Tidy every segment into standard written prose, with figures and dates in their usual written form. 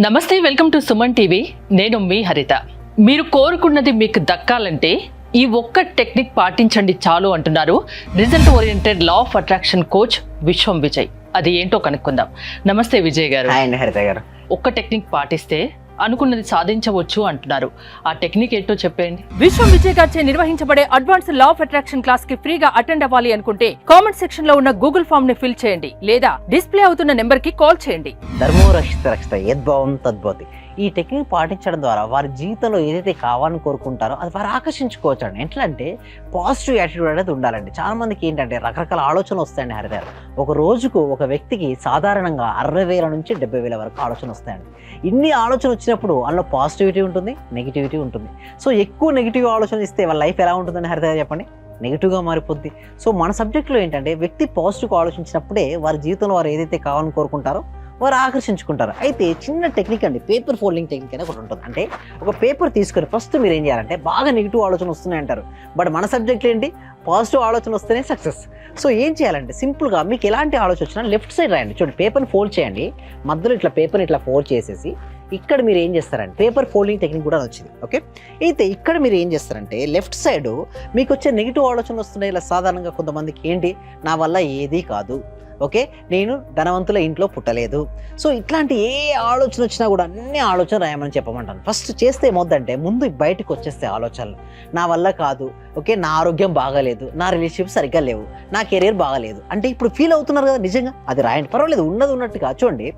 నమస్తే, welcome to Suman TV. నేను మీ హరిత. మీరు కోరుకున్నది మీకు దక్కాలంటే ఈ ఒక్క టెక్నిక్ పాటించండి చాలు అంటున్నారు result oriented law of attraction coach విశ్వం విజయ్. అది ఏంటో కనుక్కుందాం. నమస్తే విజయ్ గారు. హరిత గారు, ఒక్క టెక్నిక్ పాటిస్తే అనుకున్నది సాధించవచ్చు అంటున్నారు. ఆ టెక్నిక్ ఏంటో చెప్పండి. విశ్వం విజయ్ గారిచే నిర్వహించబడే advance law of attraction class కి ఫ్రీగా అటెండ్ అవ్వాలి అనుకుంటే కామెంట్ సెక్షన్ లో ఉన్న గూగుల్ ఫామ్ ని ఫిల్ చేయండి, లేదా డిస్ప్లే అవుతున్న నెంబర్ కి కాల్ చేయండి. ధర్మో రక్షిత రక్షిత యద్భావం తద్భవతి. ఈ టెక్నిక్ పాటించడం ద్వారా వారి జీవితంలో ఏదైతే కావాలని కోరుకుంటారో అది వారు ఆకర్షించుకోవచ్చు అండి. ఎట్లా అంటే పాజిటివ్ యాటిట్యూడ్ అనేది ఉండాలండి. చాలా మందికి ఏంటంటే రకరకాల ఆలోచనలు వస్తాయండి. హరిత గారు, ఒక రోజుకు ఒక వ్యక్తికి సాధారణంగా 60,000 నుంచి 70,000 వరకు ఆలోచన వస్తాయండి. ఇన్ని ఆలోచన వచ్చినప్పుడు అందులో పాజిటివిటీ ఉంటుంది, నెగిటివిటీ ఉంటుంది. సో ఎక్కువ నెగిటివ్ ఆలోచన ఇస్తే వాళ్ళ లైఫ్ ఎలా ఉంటుందని హరిత గారు చెప్పండి, నెగిటివ్గా మారిపోద్ది. సో మన సబ్జెక్ట్లో ఏంటంటే వ్యక్తి పాజిటివ్గా ఆలోచించినప్పుడే వారి జీవితంలో వారు ఏదైతే కావాలని కోరుకుంటారో వారు ఆకర్షించుకుంటారు. అయితే చిన్న టెక్నిక్ అండి, పేపర్ ఫోల్డింగ్ టెక్నిక్ అనేది ఒకటి ఉంటుంది. అంటే ఒక పేపర్ తీసుకొని ఫస్ట్ మీరు ఏం చేయాలంటే, బాగా నెగిటివ్ ఆలోచన వస్తున్నాయి అంటారు, బట్ మన సబ్జెక్ట్లో ఏంటి, పాజిటివ్ ఆలోచన వస్తేనే సక్సెస్. సో ఏం చేయాలంటే సింపుల్గా మీకు ఎలాంటి ఆలోచన వచ్చినా లెఫ్ట్ సైడ్ రాయండి. చూడండి, పేపర్ని ఫోల్డ్ చేయండి, మధ్యలో ఇట్లా పేపర్ని ఇట్లా ఫోల్డ్ చేసేసి ఇక్కడ మీరు ఏం చేస్తారంటే పేపర్ ఫోల్డింగ్ టెక్నిక్ కూడా వచ్చింది. ఓకే, అయితే ఇక్కడ మీరు ఏం చేస్తారంటే లెఫ్ట్ సైడ్ మీకు వచ్చే నెగిటివ్ ఆలోచనలు వస్తున్నాయి. ఇలా సాధారణంగా కొంతమందికి ఏంటి, నా వల్ల ఏదీ కాదు, ఓకే, నేను ధనవంతుల ఇంట్లో పుట్టలేదు. సో ఇట్లాంటి ఏ ఆలోచన వచ్చినా కూడా అన్ని ఆలోచన రాయమని చెప్పమంటాను. ఫస్ట్ చేస్తే ఏమవుద్దంటే ముందు బయటకు వచ్చేస్తే ఆలోచనలు, నా వల్ల కాదు, ఓకే, నా ఆరోగ్యం బాగాలేదు, నా రిలేషన్షిప్ సరిగ్గా లేవు, నా కెరీర్ బాగాలేదు అంటే ఇప్పుడు ఫీల్ అవుతున్నారు కదా, నిజంగా అది రాయండి, పర్వాలేదు, ఉన్నది ఉన్నట్టుగా. చూడండి,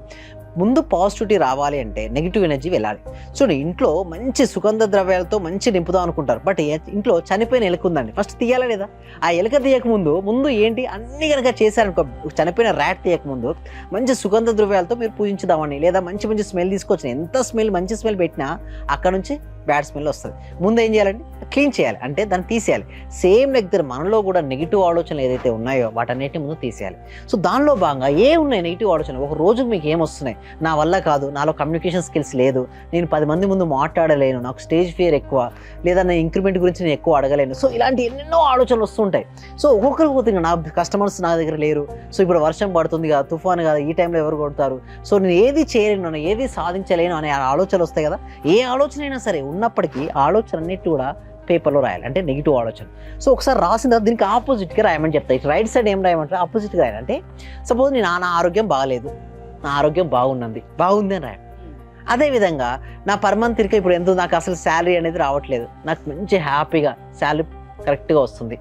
ముందు పాజిటివిటీ రావాలి అంటే నెగిటివ్ ఎనర్జీ వెళ్ళాలి. చూడండి, ఇంట్లో మంచి సుగంధ ద్రవ్యాలతో మంచి నింపుదాం అనుకుంటారు, బట్ ఇంట్లో చనిపోయిన ఎలుక ఉందండి, ఫస్ట్ తీయాలా లేదా? ఆ ఎలుక తీయకముందు ఏంటి అన్ని కనుక చేశారనుకో, చనిపోయిన ర్యాట్ తీయకముందు మంచి సుగంధ ద్రవ్యాలతో మీరు పూజించుదామని, లేదా మంచి మంచి స్మెల్ తీసుకొచ్చిన, ఎంత స్మెల్ మంచి స్మెల్ పెట్టినా అక్కడ నుంచి బ్యాడ్ స్మెల్ వస్తుంది. ముందు ఏం చేయాలండి, క్లీన్ చేయాలి, అంటే దాన్ని తీసేయాలి. సేమ్ దగ్గర మనలో కూడా నెగిటివ్ ఆలోచనలు ఏదైతే ఉన్నాయో వాటన్నిటిని ముందు తీసేయాలి. సో దానిలో భాగంగా ఉన్నాయి నెగిటివ్ ఆలోచనలు, ఒక రోజుకు మీకు ఏమొస్తున్నాయి, నా వల్ల కాదు, నాలో కమ్యూనికేషన్ స్కిల్స్ లేదు, నేను 10 మంది ముందు మాట్లాడలేను, నాకు స్టేజ్ ఫియర్ ఎక్కువ, లేదా నేను ఇంక్రిమెంట్ గురించి నేను ఎక్కువ అడగలేను. సో ఇలాంటి ఎన్నెన్నో ఆలోచనలు వస్తుంటాయి. సో ఒక్కొక్కరికి పోతుంది, నా కస్టమర్స్ నా దగ్గర లేరు, సో ఇప్పుడు వర్షం పడుతుంది కదా, తుఫాను కదా, ఈ టైంలో ఎవరు కొడతారు, సో నేను ఏది చేయలేను, ఏది సాధించలేను అనే ఆలోచనలు వస్తాయి కదా. ఏ ఆలోచన అయినా సరే ఉన్నప్పటికీ ఆలోచన అన్నిటి కూడా పేపర్లో రాయాలి, అంటే నెగిటివ్ ఆలోచన. సో ఒకసారి రాసిన తర్వాత దీనికి ఆపోజిట్గా రాయమని చెప్తాయి. ఇటు రైట్ సైడ్ ఏం రాయమంటారు, ఆపోజిట్గా రాయాలి. అంటే సపోజ్ నా ఆరోగ్యం బాగాలేదు, నా ఆరోగ్యం బాగుంది అని రాయాలి. అదేవిధంగా నా పర్ మంత్ ఇక ఇప్పుడు ఎంత, నాకు అసలు శాలరీ అనేది రావట్లేదు, నాకు మంచి హ్యాపీగా శాలరీ కరెక్ట్గా వస్తుంది,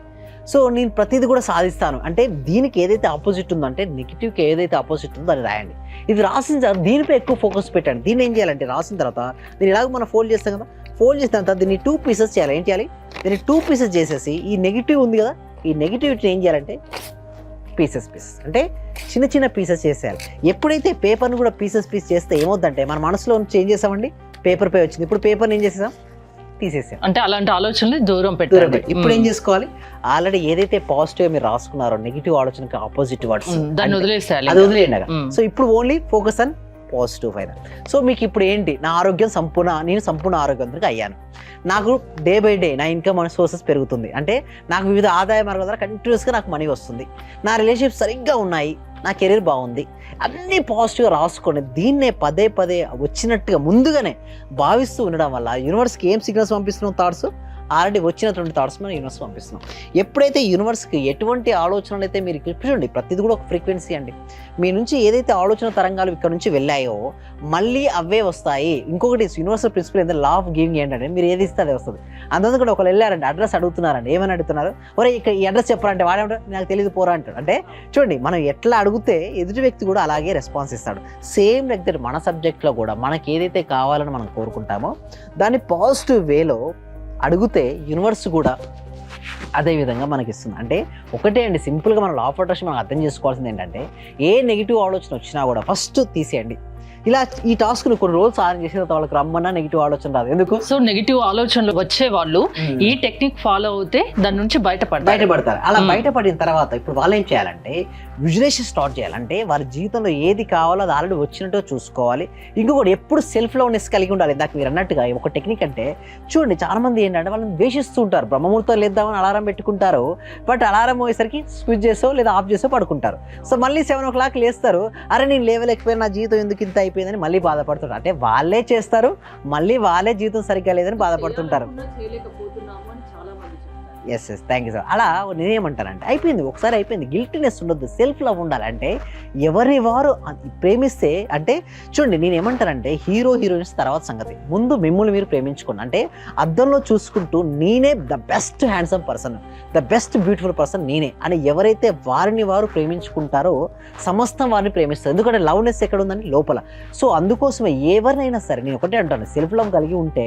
సో నేను ప్రతిదీ కూడా సాధిస్తాను అంటే దీనికి ఏదైతే ఆపోజిట్ ఉందో, అంటే నెగిటివ్కి ఏదైతే ఆపోజిట్ ఉందో అది రాయండి. ఇది రాసిన తర్వాత దీనిపై ఎక్కువ ఫోకస్ పెట్టండి. దీన్ని ఏం చేయాలంటే రాసిన తర్వాత దీన్ని ఎలాగో మనం ఫోల్డ్ చేస్తాం కదా, ఫోల్డ్ చేసిన తర్వాత దీన్ని 2 పీసెస్ చేయాలి. ఏం చేయాలి, దీన్ని 2 పీసెస్ చేసేసి ఈ నెగిటివ్ ఉంది కదా, ఈ నెగిటివిటీని ఏం చేయాలంటే పీసెస్ అంటే చిన్న చిన్న పీసెస్ చేసేయాలి. ఎప్పుడైతే పేపర్ని కూడా పీసెస్ చేస్తే ఏమవుతుందంటే మన మనసులో చేంజ్ చేసామండి, పేపర్ పై వచ్చింది, ఇప్పుడు పేపర్ని ఏం చేసేసాం, తీసేసాం. అంటే అలాంటి ఆలోచనలు దూరం పెట్టాలి. ఇప్పుడు ఏం చేసుకోవాలి, ఆల్రెడీ ఏదైతే పాజిటివ్ మీరు రాసుకున్నారో నెగిటివ్ ఆలోచనకి ఆపోజిట్ వర్డ్స్ దాన్ని వదిలేసేయాలి, అది వదిలేయండి. సో ఇప్పుడు only focus on positive final. So మీకు ఇప్పుడు ఏంటి, నా ఆరోగ్యం నేను సంపూర్ణ ఆరోగ్యవంతుడిగా అయ్యాను, నాకు డే బై డే నా ఇన్కమ్ సోర్సెస్ పెరుగుతుంది, అంటే నాకు వివిధ ఆదాయ మార్గాల ద్వారా కంటిన్యూస్గా నాకు మనీ వస్తుంది, నా రిలేషన్షిప్ సరిగ్గా ఉన్నాయి, నా కెరీర్ బాగుంది, అన్నీ పాజిటివ్గా రాసుకోండి. దీన్నే పదే వచ్చినట్టుగా ముందుగానే భావిస్తూ ఉండడం వల్ల యూనివర్స్కి ఏం సిగ్నల్స్ పంపిస్తున్నాం, థాట్స్ ఆల్రెడీ వచ్చినటువంటి థాట్స్ మనం యూనివర్స్ పంపిస్తున్నాం. ఎప్పుడైతే యూనివర్స్కి ఎటువంటి ఆలోచనలు అయితే మీరు చూడండి, ప్రతిది కూడా ఒక ఫ్రీక్వెన్సీ అండి. మీ నుంచి ఏదైతే ఆలోచన తరంగాలు ఇక్కడ నుంచి వెళ్ళాయో మళ్ళీ అవే వస్తాయి. ఇంకొకటి యూనివర్సల్ ప్రిన్సిపల్ ఏంటంటే లా ఆఫ్ గివింగ్ ఏంటంటే మీరు ఏది ఇస్తే అదే వస్తుంది. అందులో కూడా ఒకరు వెళ్ళారండి, అడ్రస్ అడుగుతున్నారండి, ఏమని అడుగుతున్నారు, ఒరే ఇక్కడ ఈ అడ్రస్ చెప్పారంటే వాడేమంటారు, నాకు తెలియదు పోరా అంటాడు. అంటే చూడండి, మనం ఎట్లా అడిగితే ఎదుటి వ్యక్తి కూడా అలాగే రెస్పాన్స్ ఇస్తాడు. సేమ్ లైక్ దట్ మన సబ్జెక్ట్లో కూడా మనకి ఏదైతే కావాలని మనం కోరుకుంటామో దాన్ని పాజిటివ్ వేలో అడిగితే యూనివర్స్ కూడా అదే విధంగా మనకి ఇస్తుంది. అంటే ఒకటే అండి, సింపుల్గా మనం లా ఆఫ్ అట్రాక్షన్ మనం అర్థం చేసుకోవాల్సింది ఏంటంటే ఏ నెగిటివ్ ఆలోచన వచ్చినా కూడా ఫస్ట్ తీసేయండి. ఇలా ఈ టాస్క్ ను కొన్ని రోజులు సాధన చేసిన తర్వాత వాళ్ళకి రమ్మన్నా నెగిటివ్ ఆలోచన రాదు. ఎందుకు? సో నెగిటివ్ ఆలోచనలు వచ్చే వాళ్ళు ఈ టెక్నిక్ ఫాలో అవుతే దాని నుంచి బయటపడతారు. అలా బయటపడిన తర్వాత ఇప్పుడు వాళ్ళు ఏం చేయాలంటే విజులేషన్ స్టార్ట్ చేయాలంటే వారి జీవితంలో ఏది కావాలో అది ఆల్రెడీ వచ్చినట్టు చూసుకోవాలి. ఇంకొకటి ఎప్పుడు సెల్ఫ్ లవ్నెస్ కలిగి ఉండాలి. ఇందాక మీరు అన్నట్టుగా ఒక టెక్నిక్ అంటే చూడండి, చాలా మంది ఏంటంటే వాళ్ళని ద్వేషిస్తూ ఉంటారు. బ్రహ్మముహూర్తం లేద్దామని అలారం పెట్టుకుంటారు, బట్ అలారం పోయేసరికి స్విచ్ చేసో లేదా ఆఫ్ చేసో పడుకుంటారు. సో మళ్ళీ 7 o'clock లేస్తారు, అరే నేను లేవలేకపోయినా, నా జీవితం ఎందుకు ఇంత అయిపోయిందని మళ్ళీ బాధపడుతుంటారు. అంటే వాళ్ళే చేస్తారు, మళ్ళీ వాళ్ళే జీవితం సరిగ్గా లేదని బాధపడుతుంటారు. Yes thank you sir. అలా నేనేమంటానంటే అయిపోయింది, ఒకసారి అయిపోయింది, గిల్టీనెస్ ఉండొద్దు, సెల్ఫ్ లవ్ ఉండాలంటే ఎవరిని వారు ప్రేమిస్తే అంటే చూడండి నేను ఏమంటానంటే హీరో హీరోయిన్స్ తర్వాత సంగతి, ముందు మిమ్మల్ని మీరు ప్రేమించుకోండి. అంటే అద్దంలో చూసుకుంటూ నేనే the best handsome person, the best beautiful person నేనే అని ఎవరైతే వారిని వారు ప్రేమించుకుంటారో సమస్తం వారిని ప్రేమిస్తారు. ఎందుకంటే లవ్నెస్ ఎక్కడ ఉందని లోపల. సో అందుకోసమే ఎవరినైనా సరే నేను ఒకటే అంటాను, సెల్ఫ్ లవ్ కలిగి ఉంటే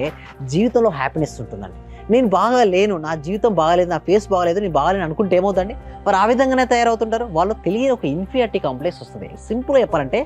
జీవితంలో హ్యాపీనెస్ ఉంటుందండి. నేను బాగా లేను, నా జీవితం బాగాలేదు, నా ఫేస్ బాగాలేదు, నేను బాగాలేను అనుకుంటే ఏమవుతుందండి, మరి ఆ విధంగానే తయారవుతుంటారు. వాళ్ళు తెలియని ఒక ఇన్ఫీరియారిటీ కాంప్లెక్స్ వస్తుంది. సింపుల్గా చెప్పాలంటే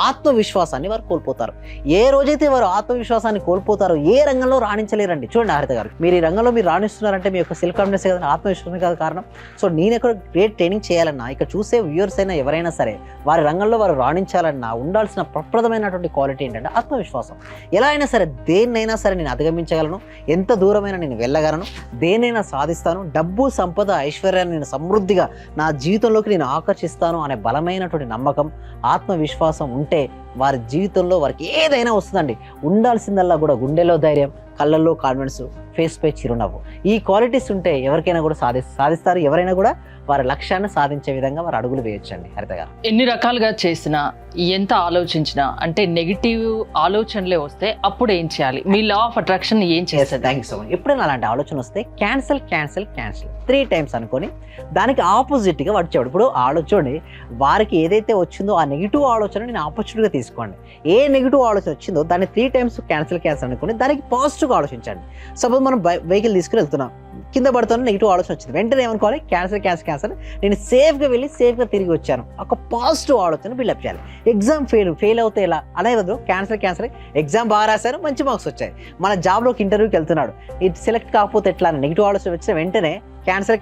ఆత్మవిశ్వాసాన్ని వారు కోల్పోతారు. ఏ రోజైతే వారు ఆత్మవిశ్వాసాన్ని కోల్పోతారో ఏ రంగంలో రాణించలేరండి. చూడండి హరిత గారు, మీరు ఈ రంగంలో మీరు రాణిస్తున్నారంటే మీ యొక్క సెల్ఫ్ కాన్ఫిడెన్స్ కదా, ఆత్మవిశ్వాసం కదా కారణం. సో నేను ఎక్కడ గ్రేట్ ట్రైనింగ్ చేయాలన్నా, ఇక్కడ చూసే వ్యూవర్స్ అయినా ఎవరైనా సరే వారి రంగంలో వారు రాణించాలన్నా ఉండాల్సిన ప్రప్రదమైనటువంటి క్వాలిటీ ఏంటంటే ఆత్మవిశ్వాసం. ఎలా అయినా సరే దేన్నైనా సరే నేను అధిగమించగలను, ఎంత దూరమైనా నేను వెళ్ళగలను, దేనైనా సాధిస్తాను, డబ్బు సంపద ఐశ్వర్యాన్ని నేను సమృద్ధిగా నా జీవితంలోకి నేను ఆకర్షిస్తాను అనే బలమైనటువంటి నమ్మకం ఆత్మవిశ్వాసం ఉంటే వారి జీవితంలో వారికి ఏదైనా వస్తుందండి. ఉండాల్సిందల్లా కూడా గుండెలో ధైర్యం, కళ్ళల్లో కాన్ఫిడెన్స్, ఫేస్ పై చిరునవ్వు. ఈ క్వాలిటీస్ ఉంటే ఎవరికైనా కూడా సాధిస్తారు, ఎవరైనా కూడా వారి లక్ష్యాన్ని సాధించే విధంగా వారు అడుగులు వేయొచ్చండి. హరిత గారు, ఎన్ని రకాలుగా చేసినా ఎంత ఆలోచించినా అంటే నెగిటివ్ ఆలోచనలే వస్తే అప్పుడు ఏం చేయాలి? మీ లా ఆఫ్ అట్రాక్షన్ ఏం చేస్తుంది? Thank you so much. ఎప్పుడైనా అలాంటి ఆలోచన వస్తే క్యాన్సిల్ 3 టైమ్స్ అనుకొని దానికి ఆపోజిట్గా వాడు చెప్పాడు. ఇప్పుడు ఆలోచండి, వారికి ఏదైతే వచ్చిందో ఆ నెగిటివ్ ఆలోచన నేను ఆపర్చునిటీగా తీసుకోండి. ఏ నెగిటివ్ ఆలోచన వచ్చిందో దాన్ని 3 టైమ్స్ క్యాన్సిల్ అనుకొని దానికి పాజిటివ్గా ఆలోచించండి. సపోజ్ మనం వెహికల్ తీసుకుని వెళ్తున్నాం, కింద పడుతున్న నెగిటివ్ ఆలోచన వచ్చింది, వెంటనే ఏమనుకోవాలి, క్యాన్సర్ నేను సేఫ్గా వెళ్ళి సేఫ్గా తిరిగి వచ్చాను, ఒక పాజిటివ్ ఆలోచన బిల్డప్ చేయాలి. ఎగ్జామ్ ఫెయిల్ అవుతే ఎలా అనేది క్యాన్సర్ ఎగ్జామ్ బాగా రాశారు, మంచి మార్క్స్ వచ్చాయి, మన జాబ్లోకి ఇంటర్వ్యూకి వెళ్తున్నాడు, ఇది సెలెక్ట్ కాకపోతే ఎట్లా అని నెగిటివ్ ఆలోచన వచ్చిన వెంటనే క్యాన్సర్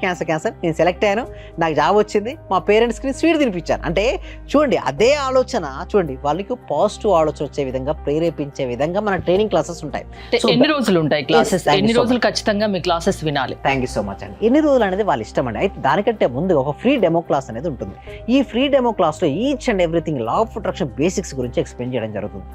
నేను సెలెక్ట్ అయ్యాను, నాకు జాబ్ వచ్చింది, మా పేరెంట్స్కి స్వీట్ తినిపించాను. అంటే చూడండి అదే ఆలోచన చూడండి వాళ్ళకి పాజిటివ్ ఆలోచన వచ్చే విధంగా ప్రేరేపించే విధంగా మన ట్రైనింగ్ క్లాసెస్ ఉంటాయి. ఎన్ని రోజులు ఉంటాయి క్లాసెస్? ఎన్ని రోజులు ఖచ్చితంగా మీ క్లాసెస్ వినాలి? థ్యాంక్ యూ సో మచ్ అండి. ఎన్ని రోజులు అనేది వాళ్ళ ఇష్టం అండి. అయితే దానికంటే ముందు ఒక ఫ్రీ డెమో క్లాస్ అనేది ఉంటుంది. ఈ ఫ్రీ డెమో క్లాస్లో each and everything law of attraction basics గురించి ఎక్స్ప్లెయిన్ చేయడం జరుగుతుంది.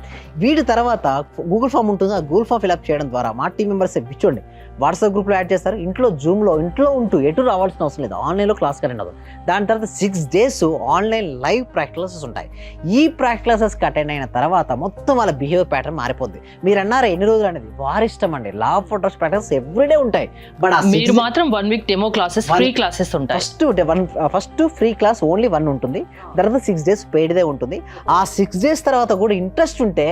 వీటి తర్వాత గూగుల్ ఫామ్ ఉంటుంది, ఆ గూగుల్ ఫామ్ ఫిల్అప్ చేయడం ద్వారా మా టీం మెంబర్స్ చూడండి వాట్సాప్ గ్రూప్లో యాడ్ చేస్తారు, జూమ్లో ఇంట్లో ఉంటూ ఎటు రావాల్సిన అవసరం లేదు, ఆన్లైన్లో క్లాస్ అటెండ్ అవ్వదు. దాని తర్వాత 6 days ఆన్లైన్ లైవ్ ప్రాక్టీస్ ఉంటాయి. ఈ ప్రాక్టీసెస్కి అటెండ్ అయిన తర్వాత మొత్తం వాళ్ళ బిహేవియర్ ప్యాటర్న్ మారిపోద్ది. మీరు అన్నారా ఎన్ని రోజులు అనేది వారి ఇష్టం అండి. Law of attraction practice everyday ఉంటాయి. బట్ మీరు మాత్రం 1 week demo classes, free classes ఉంటాయి. ఫస్ట్ ఫ్రీ క్లాస్ ఓన్లీ 1 ఉంటుంది, తర్వాత 6 days పెయిడ్దే ఉంటుంది. ఆ 6 days తర్వాత కూడా ఇంట్రెస్ట్ ఉంటే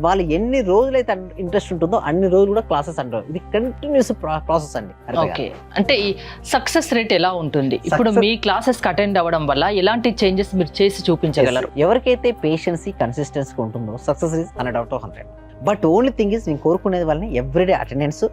వాళ్ళు ఎన్ని రోజులైతే ఇంట్రెస్ట్ ఉంటుందో అన్ని రోజులు కూడా క్లాసెస్ అంటారు. ఇది కంటిన్యూస్ ప్రాసెస్ అండి. ఓకే, అంటే ఈ సక్సెస్ రేట్ ఎలా ఉంటుంది? ఇప్పుడు మీ క్లాసెస్ కి అటెండ్ అవ్వడం వల్ల ఎలాంటి చేంజెస్ మీరు చేసి చూపించగలరు? ఎవరికైతే పేషెన్సీ కన్సిస్టెన్సీ ఉంటుందో success is 100 out of 100. But only thing is నేను కోరుకునేది వాళ్ళని ఎవ్రీడే అటెండెన్స్,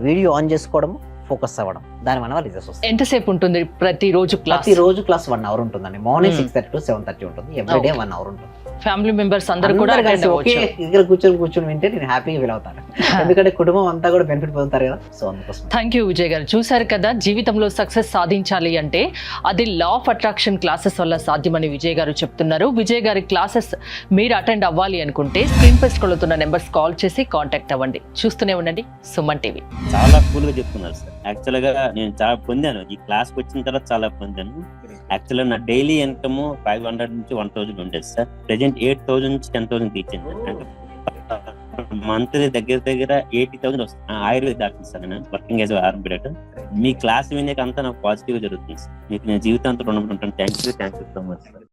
వీడియో ఆన్ చేసుకోవడం, ఫోకస్ అవ్వడం, దానివల్ల రిజల్ట్స్ వస్తాయి. ఎంతసేపు ఉంటుంది ప్రతిరోజు క్లాస్? 1 hour ఉంటుందండి. మార్నింగ్ 6:30 to 7:30 ఉంటుంది. ఎవ్రీడే 1 hour ఉంటుంది. ఫ్యామిలీ మెంబర్స్ అందరూ కూడా దగ్గర కూర్చొని వింటే నేను హ్యాపీగా ఫీల్ అవుతాను. ఎందుకంటే కుటుంబం అంతా కూడా బెనిఫిట్ పొందుతారు కదా. సో అందుకోసం థ్యాంక్ యూ విజయ్ గారు. చూసారు కదా, జీవితంలో సక్సెస్ సాధించాలి అంటే అది లా ఆఫ్ అట్రాక్షన్ క్లాసెస్ వల్ల సాధ్యమని విజయ్ గారు చెప్తున్నారు. విజయ్ గారి క్లాసెస్ మీరు అటెండ్ అవ్వాలి అనుకుంటే స్క్రీన్ పై స్క్రోల్ అవుతున్న నెంబర్స్ కాల్ చేసి కాంటాక్ట్ అవ్వండి. చూస్తూనే ఉండండి సుమన్ టీవీ. చాలా కూల్ గా చెప్తున్నారు సార్. యాక్చువల్ గా నేను చాలా పొందాను, ఈ క్లాస్ కి వచ్చిన తర్వాత చాలా పొందాను. యాక్చువల్గా నా డైలీ ఇన్కమ్ 500 నుంచి 1000 ఉండేది సార్. ప్రెసెంట్ 8000 నుంచి 10,000 రీచింది. అంటే మంత్లీ దగ్గర 80,000 వస్తుంది. ఆయుర్వేద డాక్టర్ సార్, నేను వర్కింగ్ యాజ్ ఆర్ఎంపీ. మీ క్లాస్ వినేక అంతా నాకు పాజిటివ్ జరుగుతుంది సార్. మీకు నేను జీవితాంతం రుణపడి ఉంటాను. Thank you so much sir.